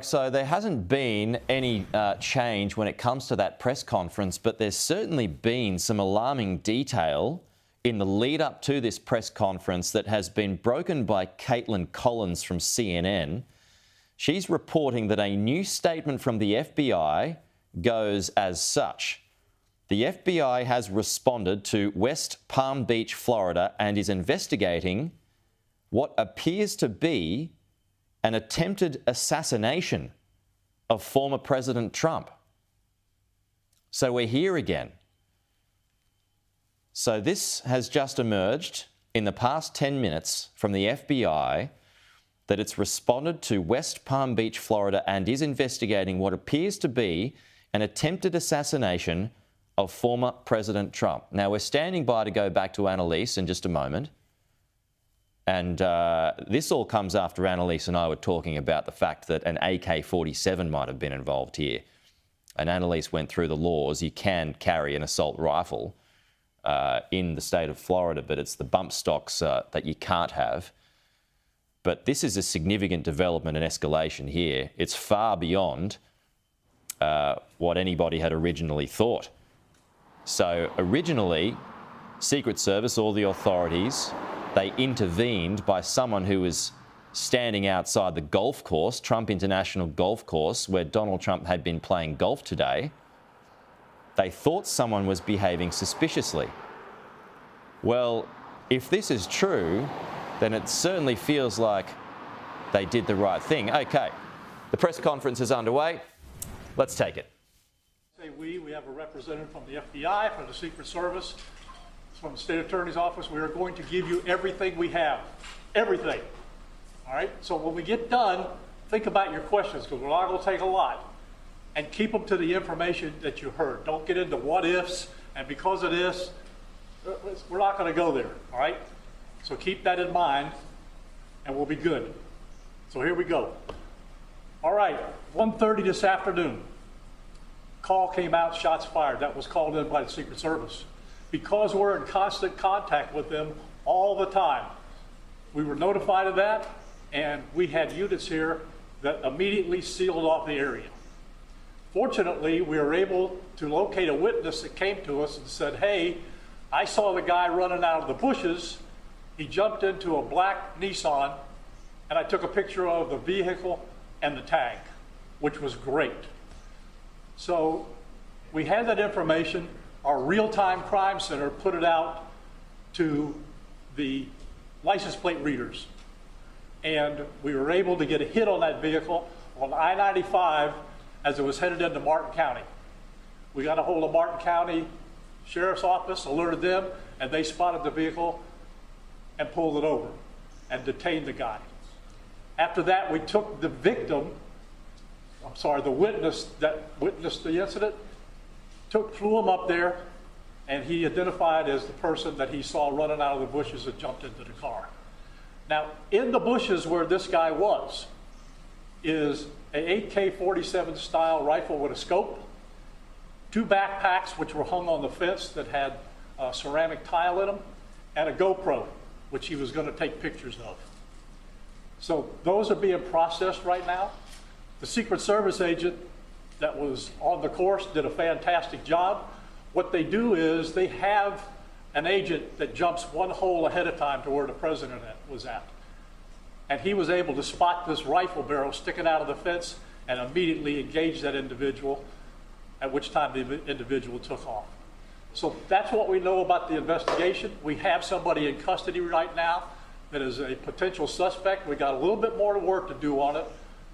So there hasn't been any change when it comes to that press conference, but there's certainly been some alarming detail in the lead up to this press conference that has been broken by Caitlin Collins from CNN. She's reporting that a new statement from the FBI goes as such. The FBI has responded to West Palm Beach, Florida, and is investigating what appears to be an attempted assassination of former President Trump. So we're here again. So this has just emerged in the past 10 minutes from the FBI that it's responded to West Palm Beach, Florida, and is investigating what appears to be an attempted assassination of former President Trump. Now, we're standing by to go back to Annalise in just a moment. And this all comes after Annalise and I were talking about the fact that an AK-47 might have been involved here. And Annalise went through the laws. You can carry an assault rifle in the state of Florida, but it's the bump stocks that you can't have. But this is a significant development and escalation here. It's far beyond what anybody had originally thought. So originally, Secret Service, all the authorities, they intervened by someone who was standing outside the golf course, Trump International Golf Course, where Donald Trump had been playing golf today. They thought someone was behaving suspiciously. Well, if this is true, then it certainly feels like they did the right thing. Okay, the press conference is underway. Let's take it. Say we have a representative from the FBI, from the Secret Service, from the State Attorney's Office. We are going to give you everything we have. Everything. All right? So when we get done, think about your questions, because we're not going to take a lot. And keep them to the information that you heard. Don't get into what ifs, and because of this, we're not going to go there. All right? So keep that in mind, and we'll be good. So here we go. All right, 1:30 this afternoon. Call came out, shots fired. That was called in by the Secret Service. Because we're in constant contact with them all the time, we were notified of that, and we had units here that immediately sealed off the area. Fortunately, we were able to locate a witness that came to us and said, hey, I saw the guy running out of the bushes. He jumped into a black Nissan, and I took a picture of the vehicle and the tag, which was great. So we had that information. Our real-time crime center put it out to the license plate readers. And we were able to get a hit on that vehicle on I-95 as it was headed into Martin County. We got a hold of Martin County Sheriff's Office, alerted them, and they spotted the vehicle and pulled it over and detained the guy. After that, we took the victim, the witness that witnessed the incident, flew him up there, and he identified as the person that he saw running out of the bushes and jumped into the car. Now, in the bushes where this guy was is an AK-47 style rifle with a scope, 2 backpacks which were hung on the fence that had ceramic tile in them, and a GoPro, which he was going to take pictures of. So those are being processed right now. The Secret Service agent that was on the course did a fantastic job. What they do is they have an agent that jumps one hole ahead of time to where the president was at. And he was able to spot this rifle barrel sticking out of the fence and immediately engage that individual, at which time the individual took off. So that's what we know about the investigation. We have somebody in custody right now that is a potential suspect. We got a little bit more work to do on it,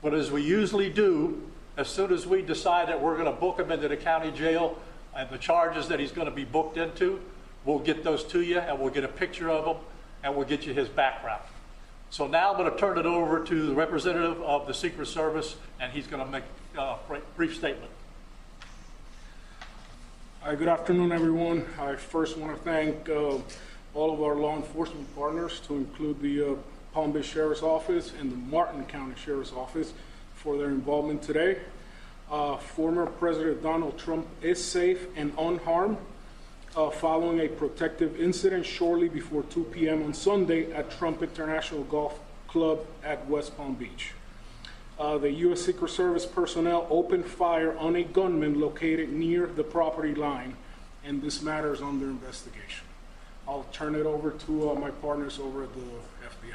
but as we usually do, as soon as we decide that we're going to book him into the county jail and the charges that he's going to be booked into, we'll get those to you, and we'll get a picture of him, and we'll get you his background. So now I'm going to turn it over to the representative of the Secret Service, and he's going to make a brief statement. Hi, good afternoon, everyone. I first want to thank all of our law enforcement partners, to include the Palm Beach Sheriff's Office and the Martin County Sheriff's Office, for their involvement today. Former President Donald Trump is safe and unharmed following a protective incident shortly before 2 p.m. on Sunday at Trump International Golf Club at West Palm Beach. The U.S. Secret Service personnel opened fire on a gunman located near the property line, and this matter is under investigation. I'll turn it over to my partners over at the FBI.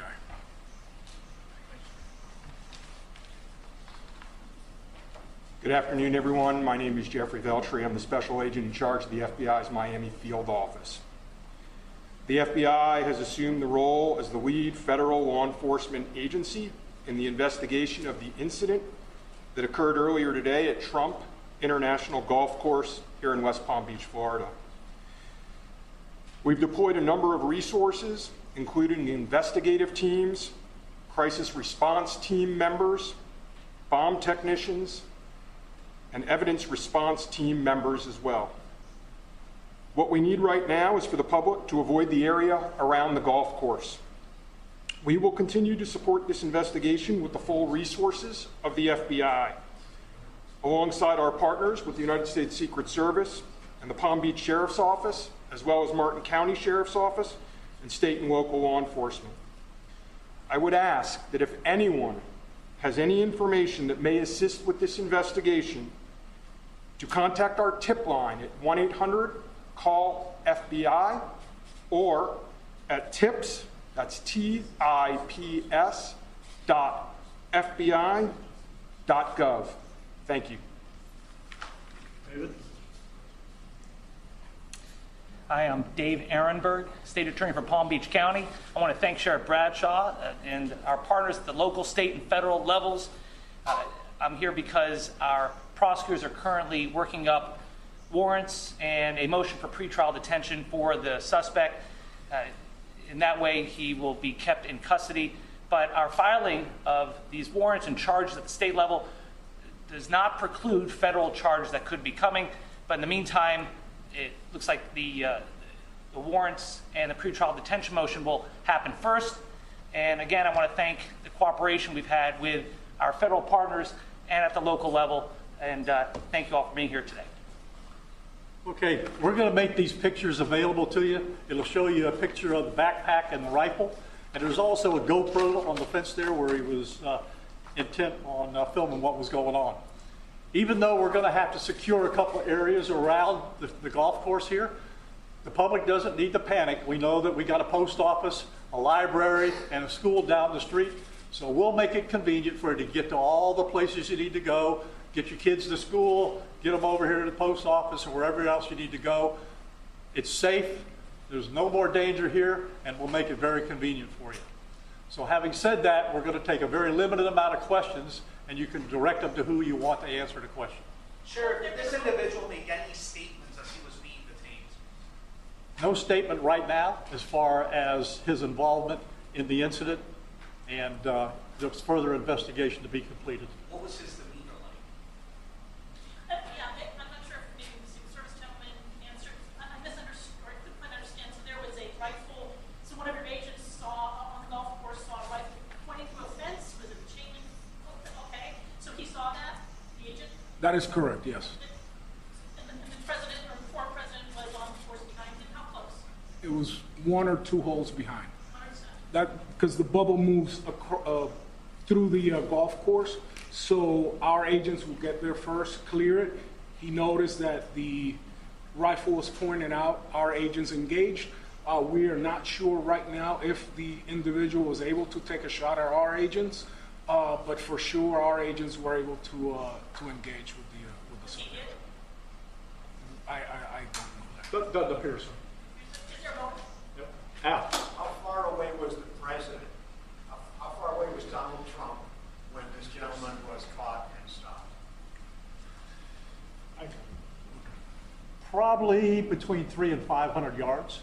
Good afternoon, everyone. My name is Jeffrey Veltri. I'm the special agent in charge of the FBI's Miami field office. The FBI has assumed the role as the lead federal law enforcement agency in the investigation of the incident that occurred earlier today at Trump International Golf Course here in West Palm Beach, Florida. We've deployed a number of resources, including investigative teams, crisis response team members, bomb technicians, and evidence response team members as well. What we need right now is for the public to avoid the area around the golf course. We will continue to support this investigation with the full resources of the FBI, alongside our partners with the United States Secret Service and the Palm Beach Sheriff's Office, as well as Martin County Sheriff's Office and state and local law enforcement. I would ask that if anyone has any information that may assist with this investigation, to contact our tip line at 1-800-CALL-FBI or at tips, that's TIPS .FBI.gov. Thank you. David? Hi, I'm Dave Ehrenberg, State Attorney for Palm Beach County. I want to thank Sheriff Bradshaw and our partners at the local, state, and federal levels. I'm here because our prosecutors are currently working up warrants and a motion for pretrial detention for the suspect. In that way, he will be kept in custody. But our filing of these warrants and charges at the state level does not preclude federal charges that could be coming. But in the meantime, it looks like the warrants and the pretrial detention motion will happen first. And again, I want to thank the cooperation we've had with our federal partners and at the local level. And thank you all for being here today. Okay, we're going to make these pictures available to you. It'll show you a picture of the backpack and the rifle. And there's also a GoPro on the fence there where he was intent on filming what was going on. Even though we're going to have to secure a couple areas around the golf course here, the public doesn't need to panic. We know that we got a post office, a library, and a school down the street. So we'll make it convenient for you to get to all the places you need to go, get your kids to school, get them over here to the post office or wherever else you need to go. It's safe. There's no more danger here, and we'll make it very convenient for you. So having said that, we're going to take a very limited amount of questions, and you can direct them to who you want to answer the question. Sure. Did this individual make any statements as he was being detained? No statement right now as far as his involvement in the incident, and there's further investigation to be completed. What was his demeanor like? Yeah, I'm not sure if maybe the Secret Service gentleman answered. I misunderstood, or I couldn't quite understand. So there was a rifle. So one of your agents saw on the golf course saw a rifle pointing to a fence. Was it a chain link? Okay, so he saw that, the agent. That is correct, yes. And the president or former president was on the course behind him. How close? It was 1 or 2 holes behind. 100%. That because the bubble moves through the golf course, so our agents will get there first, clear it. He noticed that the rifle was pointed out. Our agents engaged. We are not sure right now if the individual was able to take a shot at our agents, but for sure our agents were able to engage with the subject. I don't know that. Doesn't appear so. Is there a moment? Yep. Al. How far away was the president? How far away was Donald Trump when this gentleman was caught and stopped? Probably between 300 and 500 yards,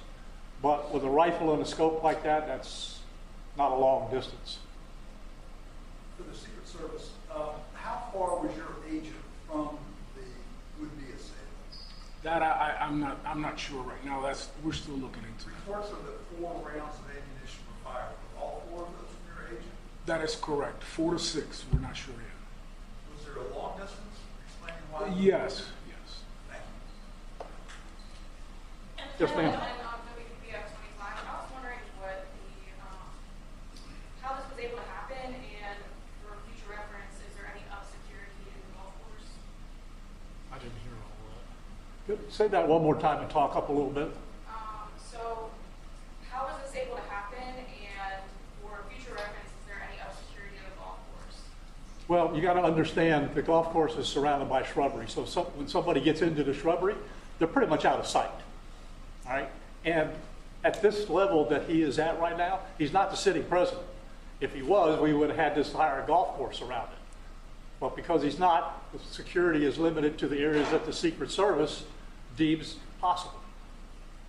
but with a rifle and a scope like that, that's not a long distance. For the Secret Service, how far was your agent from the would-be assailant? That I'm not sure right now. We're still looking into it. Reports of the 4 rounds of ammunition were fired. Were all 4 of those from your agent? That is correct. 4 to 6. We're not sure yet. Was there a long distance? Explaining why? Yes. Thank you. Yes, ma'am. I was wondering what how this was able to happen, and for future reference, is Say that one more time and talk up a little bit. So how was this able to happen? And for future reference, is there any security of the golf course? Well, you got to understand the golf course is surrounded by shrubbery. So when somebody gets into the shrubbery, they're pretty much out of sight. All right? And at this level that he is at right now, he's not the sitting president. If he was, we would have had this entire golf course around it. But because he's not, the security is limited to the areas that the Secret Service deems possible.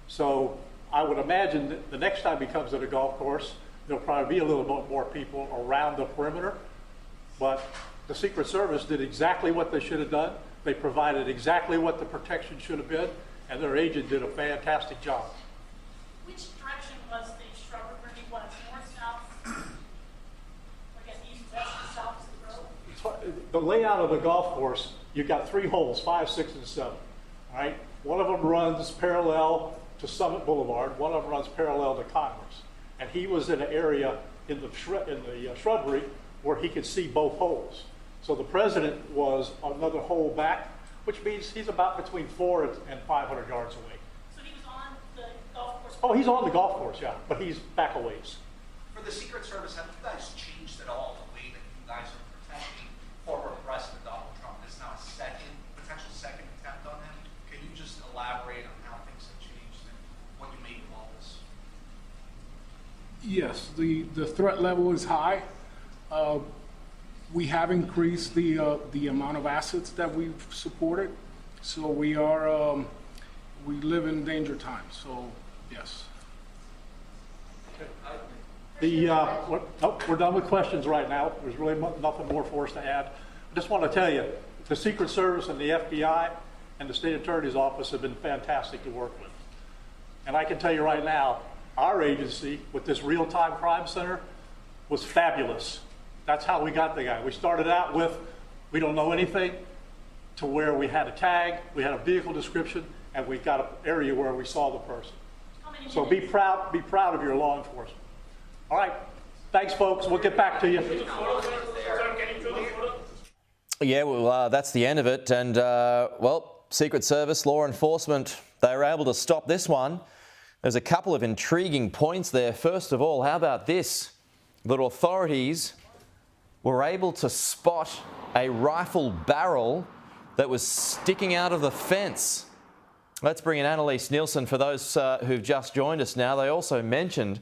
So I would imagine that the next time he comes to the golf course, there'll probably be a little bit more people around the perimeter. But the Secret Service did exactly what they should have done. They provided exactly what the protection should have been, and their agent did a fantastic job. Which direction was the shrubbery? Was north, south? I guess east, west, and south is the road? The layout of the golf course, you've got 3 holes, 5, 6, and 7. All right? One of them runs parallel to Summit Boulevard. One of them runs parallel to Congress. And he was in an area in the shrubbery where he could see both holes. So the president was another hole back, which means he's about between 400 and 500 yards away. So he was on the golf course? Oh, he's on the golf course, yeah, but he's back a ways. For the Secret Service, have you guys changed at all the way that you guys are protecting former President Donald Trump? This is now a potential second attempt on him. Can you just elaborate on how things have changed and what you made of all this? Yes, the threat level is high. We have increased the amount of assets that we've supported, so we live in danger times. So yes. We're done with questions right now. There's really nothing more for us to add. I just want to tell you, the Secret Service and the FBI and the State Attorney's Office have been fantastic to work with. And I can tell you right now, our agency with this real-time crime center was fabulous. That's how we got the guy. We started out with, we don't know anything, to where we had a tag, we had a vehicle description, and we got an area where we saw the person. So be proud of your law enforcement. All right, thanks folks, we'll get back to you. Yeah, well, that's the end of it. And, well, Secret Service, law enforcement, they were able to stop this one. There's a couple of intriguing points there. First of all, how about this? That authorities were able to spot a rifle barrel that was sticking out of the fence. Let's bring in Annalise Nielsen for those who've just joined us now. They also mentioned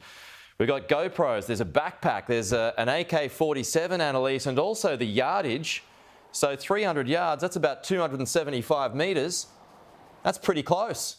we've got GoPros, there's a backpack, there's an AK-47, Annalise, and also the yardage. So 300 yards, that's about 275 metres. That's pretty close.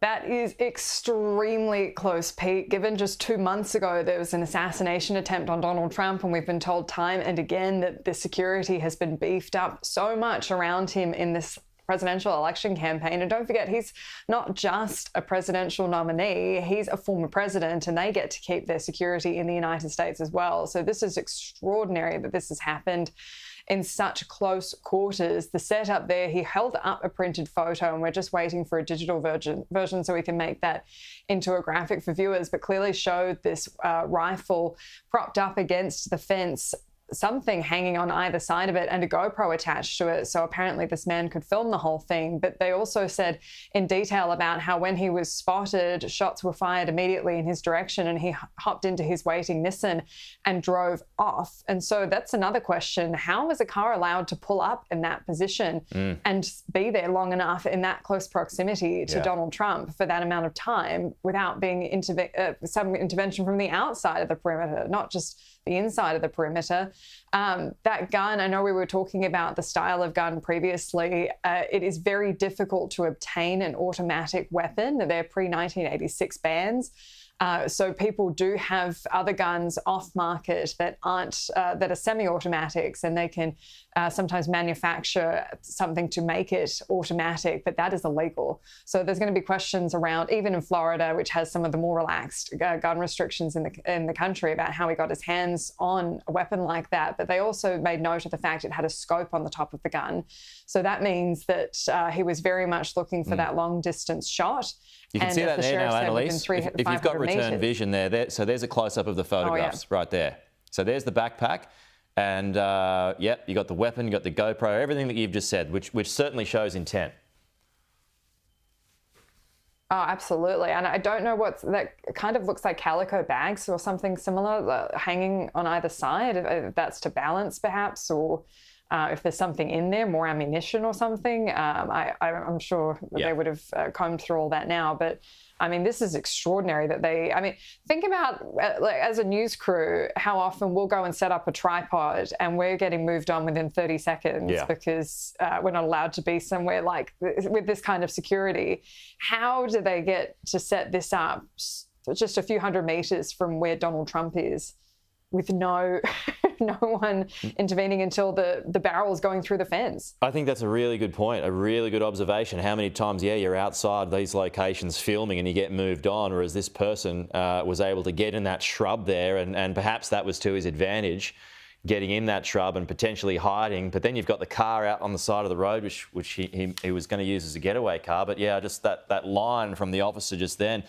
That is extremely close, Pete. Given just 2 months ago there was an assassination attempt on Donald Trump, and we've been told time and again that the security has been beefed up so much around him in this presidential election campaign. And don't forget, he's not just a presidential nominee, he's a former president, and they get to keep their security in the United States as well. So this is extraordinary that this has happened in such close quarters. The setup there, he held up a printed photo, and we're just waiting for a digital version so we can make that into a graphic for viewers, but clearly showed this rifle propped up against the fence, something hanging on either side of it, and a GoPro attached to it. So apparently this man could film the whole thing. But they also said in detail about how when he was spotted, shots were fired immediately in his direction, and he hopped into his waiting Nissan and drove off. And so that's another question. How was a car allowed to pull up in that position and be there long enough in that close proximity to Donald Trump for that amount of time without being some intervention from the outside of the perimeter, not just the inside of the perimeter? That gun, I know we were talking about the style of gun previously. It is very difficult to obtain an automatic weapon. They're pre-1986 bans. So people do have other guns off market that aren't that are semi-automatics, and they can sometimes manufacture something to make it automatic, but that is illegal. So there's going to be questions around, even in Florida, which has some of the more relaxed gun restrictions in the country, about how he got his hands on a weapon like that. But they also made note of the fact it had a scope on the top of the gun. So that means that he was very much looking for that long distance shot. You can see that there now, Annalise. If you've got return vision there, so there's a close-up of the photographs right there. So there's the backpack, And, yep, you got the weapon, you got the GoPro, everything that you've just said, which certainly shows intent. Oh, absolutely. And I don't know that kind of looks like calico bags or something similar hanging on either side. If that's to balance perhaps, or if there's something in there, more ammunition or something. I'm sure they would have combed through all that now. But I mean, this is extraordinary that think about, like, as a news crew, how often we'll go and set up a tripod and we're getting moved on within 30 seconds because we're not allowed to be somewhere like with this kind of security. How do they get to set this up just a few hundred meters from where Donald Trump is with no one intervening until the barrel is going through the fence? I think that's a really good point, a really good observation. How many times, you're outside these locations filming and you get moved on, whereas this person was able to get in that shrub there, and perhaps that was to his advantage, getting in that shrub and potentially hiding. But then you've got the car out on the side of the road, which he was going to use as a getaway car. But yeah, just that line from the officer just then,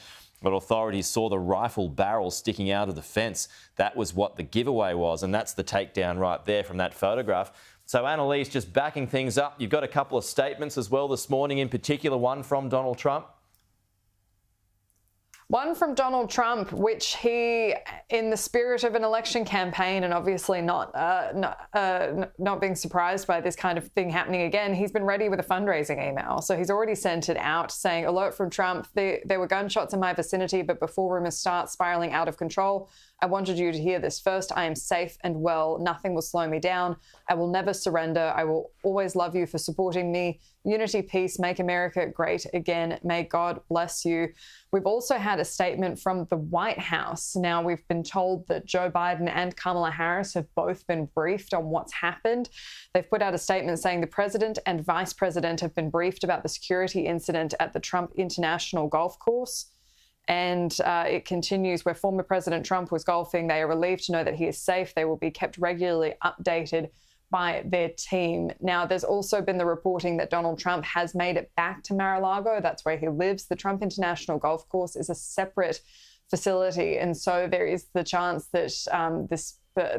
but authorities saw the rifle barrel sticking out of the fence. That was what the giveaway was, and that's the takedown right there from that photograph. So Annalise, just backing things up, you've got a couple of statements as well this morning, in particular one from Donald Trump. One from Donald Trump, which he, in the spirit of an election campaign, and obviously not being surprised by this kind of thing happening again, he's been ready with a fundraising email. So he's already sent it out saying, alert from Trump, there were gunshots in my vicinity, but before rumors start spiraling out of control, I wanted you to hear this first. I am safe and well. Nothing will slow me down. I will never surrender. I will always love you for supporting me. Unity, peace, make America great again. May God bless you. We've also had a statement from the White House. Now, we've been told that Joe Biden and Kamala Harris have both been briefed on what's happened. They've put out a statement saying the president and vice president have been briefed about the security incident at the Trump International Golf Course. And it continues, where former President Trump was golfing. They are relieved to know that he is safe. They will be kept regularly updated by their team. Now, there's also been the reporting that Donald Trump has made it back to Mar-a-Lago. That's where he lives. The Trump International Golf Course is a separate facility. And so there is the chance that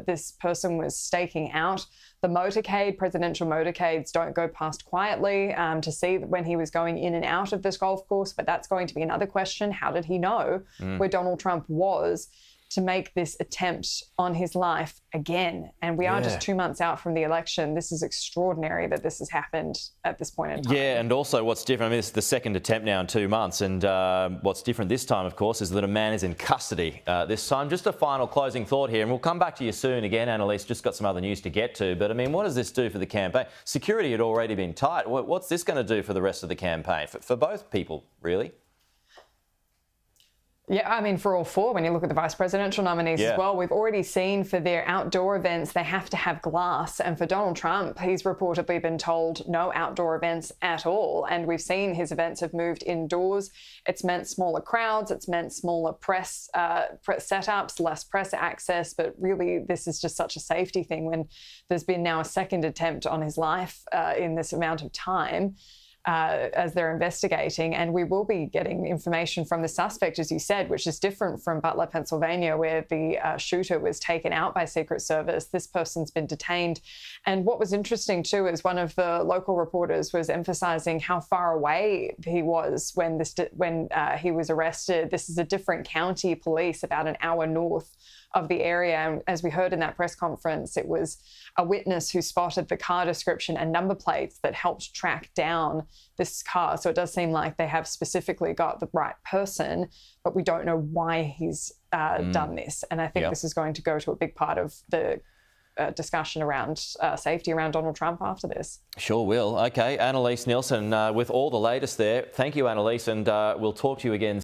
this person was staking out the motorcade. Presidential motorcades don't go past quietly to see when he was going in and out of this golf course. But that's going to be another question. How did he know where Donald Trump was to make this attempt on his life again? And we are just 2 months out from the election. This is extraordinary that this has happened at this point in time. Yeah, and also what's different, I mean, this is the second attempt now in 2 months, and what's different this time, of course, is that a man is in custody this time. Just a final closing thought here, and we'll come back to you soon again, Annalise. Just got some other news to get to, but I mean, what does this do for the campaign? Security had already been tight. What's this going to do for the rest of the campaign, for both people, really? Yeah, I mean, for all four, when you look at the vice presidential nominees as well, we've already seen for their outdoor events, they have to have glass. And for Donald Trump, he's reportedly been told no outdoor events at all. And we've seen his events have moved indoors. It's meant smaller crowds. It's meant smaller press setups, less press access. But really, this is just such a safety thing when there's been now a second attempt on his life in this amount of time. As they're investigating, and we will be getting information from the suspect, as you said, which is different from Butler, Pennsylvania, where the shooter was taken out by Secret Service. This person's been detained. And what was interesting too is one of the local reporters was emphasizing how far away he was when he was arrested. This is a different county police, about an hour north of the area. And as we heard in that press conference, it was a witness who spotted the car description and number plates that helped track down this car. So it does seem like they have specifically got the right person, but we don't know why he's done this. And I think this is going to go to a big part of the discussion around safety around Donald Trump after this. Sure will. Okay, Annalise Nielsen with all the latest there. Thank you, Annalise, and we'll talk to you again